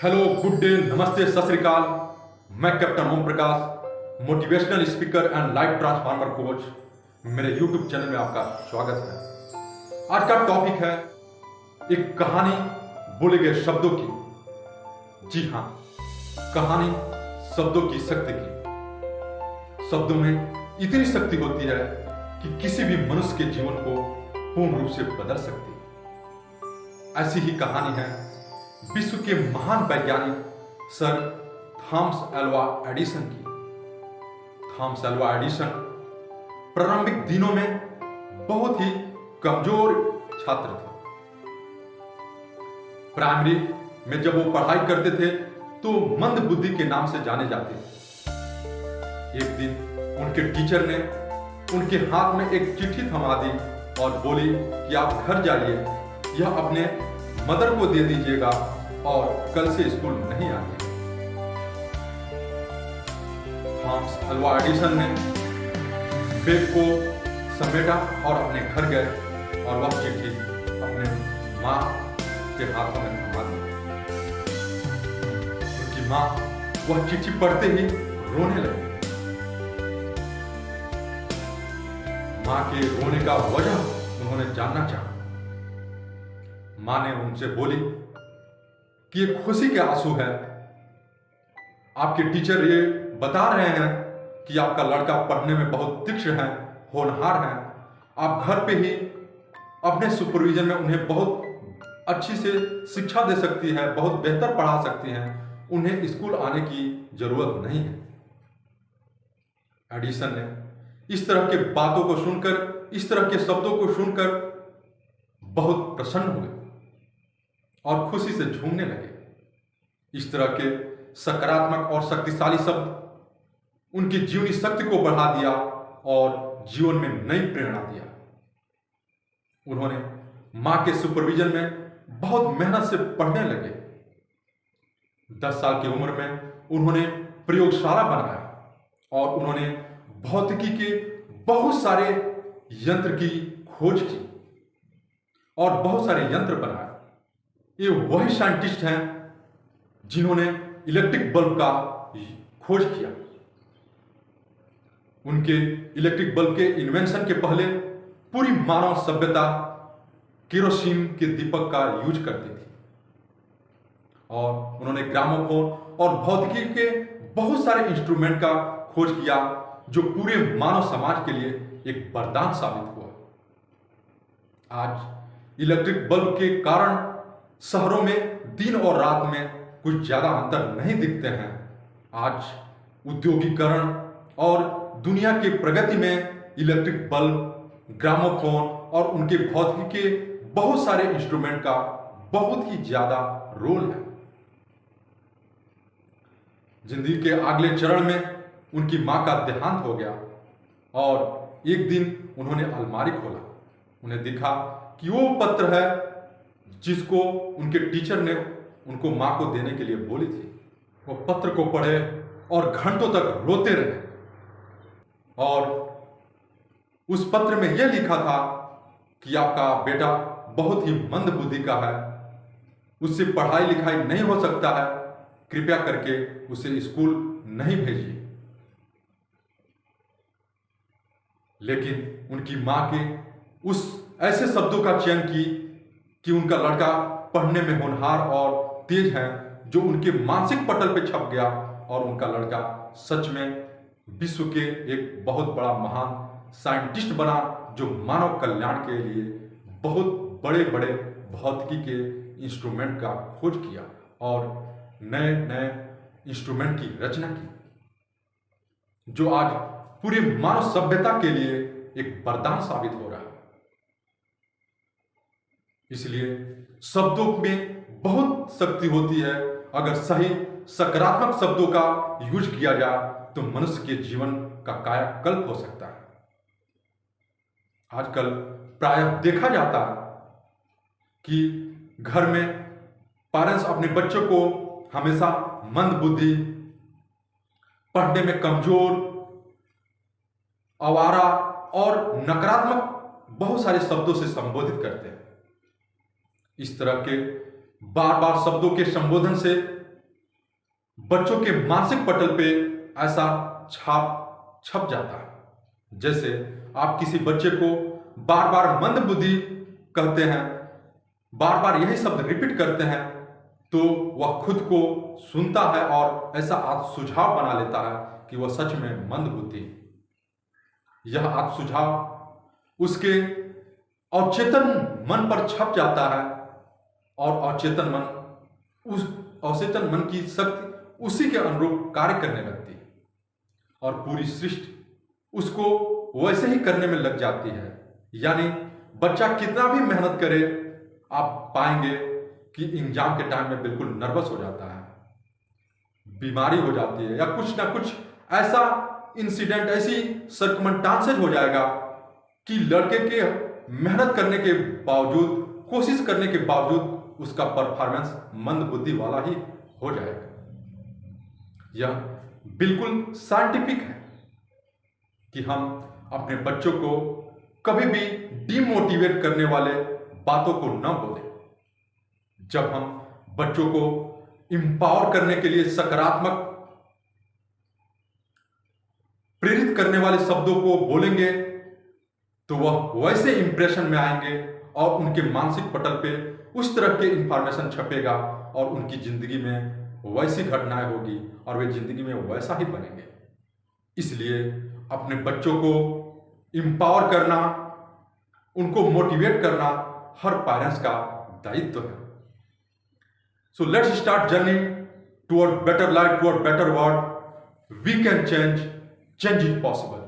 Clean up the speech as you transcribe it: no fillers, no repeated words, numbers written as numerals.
Hello, good day, नमस्ते, सत श्री अकाल। मैं captain Om Prakash, motivational speaker and life transformer coach. मेरे यूट्यूब चैनल में आपका स्वागत है। आज का टॉपिक है एक कहानी बोले गए शब्दों की। जी हाँ, कहानी शब्दों की शक्ति की। शब्दों में इतनी शक्ति होती है कि किसी भी मनुष्य के जीवन को पूर्ण रूप से बदल सकती है। ऐसी ही कहानी है विश्व के महान वैज्ञानिक सर थॉमस एल्वा एडिसन की। थॉमस एल्वा एडिसन प्रारंभिक दिनों में बहुत ही कमजोर छात्र थे। प्राइमरी में जब वो पढ़ाई करते थे तो मंद बुद्धि के नाम से जाने जाते थे। एक दिन उनके टीचर ने उनके हाथ में एक चिट्ठी थमा दी और बोली कि आप घर जाइए, यह अपने मदर को दे दीजिएगा और कल से स्कूल नहीं आइए। थॉमस एल्वा एडिसन ने बैग को समेटा और अपने घर गए और वह चिट्ठी अपने माँ के हाथों में थमा दी। उनकी माँ वह चिट्ठी पढ़ते ही रोने लगी। माँ के रोने का वजह उन्होंने जानना चाहा। माँ ने उनसे बोली कि ये खुशी के आंसू है। आपके टीचर ये बता रहे हैं कि आपका लड़का पढ़ने में बहुत तीक्ष्ण है, होनहार है। आप घर पे ही अपने सुपरविजन में उन्हें बहुत अच्छी से शिक्षा दे सकती है, बहुत बेहतर पढ़ा सकती हैं। उन्हें स्कूल आने की जरूरत नहीं है। एडिसन ने इस तरह के बातों को सुनकर, इस तरह के शब्दों को सुनकर बहुत प्रसन्न हुए और खुशी से झूमने लगे। इस तरह के सकारात्मक और शक्तिशाली शब्द उनकी जीवनी शक्ति को बढ़ा दिया और जीवन में नई प्रेरणा दिया। उन्होंने मां के सुपरविजन में बहुत मेहनत से पढ़ने लगे। 10 साल की उम्र में उन्होंने प्रयोगशाला बनाया और उन्होंने भौतिकी के बहुत सारे यंत्र की खोज की और बहुत सारे यंत्र बनाए। ये वही साइंटिस्ट हैं जिन्होंने इलेक्ट्रिक बल्ब का खोज किया। उनके इलेक्ट्रिक बल्ब के इन्वेंशन के पहले पूरी मानव सभ्यता केरोसिन के दीपक का यूज करती थी और उन्होंने ग्रामोफोन और भौतिकी के बहुत सारे इंस्ट्रूमेंट का खोज किया जो पूरे मानव समाज के लिए एक वरदान साबित हुआ। आज इलेक्ट्रिक बल्ब के कारण शहरों में दिन और रात में कुछ ज्यादा अंतर नहीं दिखते हैं। आज उद्योगीकरण और दुनिया के प्रगति में इलेक्ट्रिक बल्ब, ग्रामोफोन और उनके भौतिकी के बहुत सारे इंस्ट्रूमेंट का बहुत ही ज्यादा रोल है। जिंदगी के अगले चरण में उनकी मां का देहांत हो गया और एक दिन उन्होंने अलमारी खोला। उन्हें दिखा कि वो पत्र है जिसको उनके टीचर ने उनको मां को देने के लिए बोली थी। वो पत्र को पढ़े और घंटों तक रोते रहे और उस पत्र में यह लिखा था कि आपका बेटा बहुत ही मंद बुद्धि का है, उससे पढ़ाई लिखाई नहीं हो सकता है, कृपया करके उसे स्कूल नहीं भेजिए। लेकिन उनकी मां के उस ऐसे शब्दों का चयन की कि उनका लड़का पढ़ने में होनहार और तेज है, जो उनके मानसिक पटल पे छप गया और उनका लड़का सच में विश्व के एक बहुत बड़ा महान साइंटिस्ट बना जो मानव कल्याण के लिए बहुत बड़े बड़े भौतिकी के इंस्ट्रूमेंट का खोज किया और नए नए इंस्ट्रूमेंट की रचना की जो आज पूरे मानव सभ्यता के लिए एक वरदान साबित हो रहा है। इसलिए शब्दों में बहुत शक्ति होती है। अगर सही सकारात्मक शब्दों का यूज किया जाए तो मनुष्य के जीवन का कायाकल्प हो सकता है। आजकल प्रायः देखा जाता है कि घर में पेरेंट्स अपने बच्चों को हमेशा मंद बुद्धि, पढ़ने में कमजोर, आवारा और नकारात्मक बहुत सारे शब्दों से संबोधित करते हैं। इस तरह के बार बार शब्दों के संबोधन से बच्चों के मानसिक पटल पे ऐसा छाप छप जाता है। जैसे आप किसी बच्चे को बार बार मंदबुद्धि कहते हैं, बार बार यही शब्द रिपीट करते हैं, तो वह खुद को सुनता है और ऐसा आत्मसुझाव बना लेता है कि वह सच में मंदबुद्धि। यह आत्मसुझाव उसके अवचेतन मन पर छप जाता है और अवचेतन मन की शक्ति उसी के अनुरूप कार्य करने लगती है और पूरी सृष्टि उसको वैसे ही करने में लग जाती है। यानी बच्चा कितना भी मेहनत करे, आप पाएंगे कि एग्जाम के टाइम में बिल्कुल नर्वस हो जाता है, बीमारी हो जाती है, या कुछ ना कुछ ऐसा इंसिडेंट, ऐसी सर्कमस्टांसेस हो जाएगा कि लड़के के मेहनत करने के बावजूद, कोशिश करने के बावजूद उसका परफॉर्मेंस मंदबुद्धि वाला ही हो जाएगा। यह बिल्कुल साइंटिफिक है कि हम अपने बच्चों को कभी भी डिमोटिवेट करने वाले बातों को न बोलें। जब हम बच्चों को इंपावर करने के लिए सकारात्मक प्रेरित करने वाले शब्दों को बोलेंगे तो वह वैसे इंप्रेशन में आएंगे और उनके मानसिक पटल पे उस तरह के इंफॉर्मेशन छपेगा और उनकी जिंदगी में वैसी घटनाएं होगी और वे जिंदगी में वैसा ही बनेंगे। इसलिए अपने बच्चों को इंपावर करना, उनको मोटिवेट करना हर पेरेंट्स का दायित्व है। So let's start journey toward better life, toward better world. We can change is possible.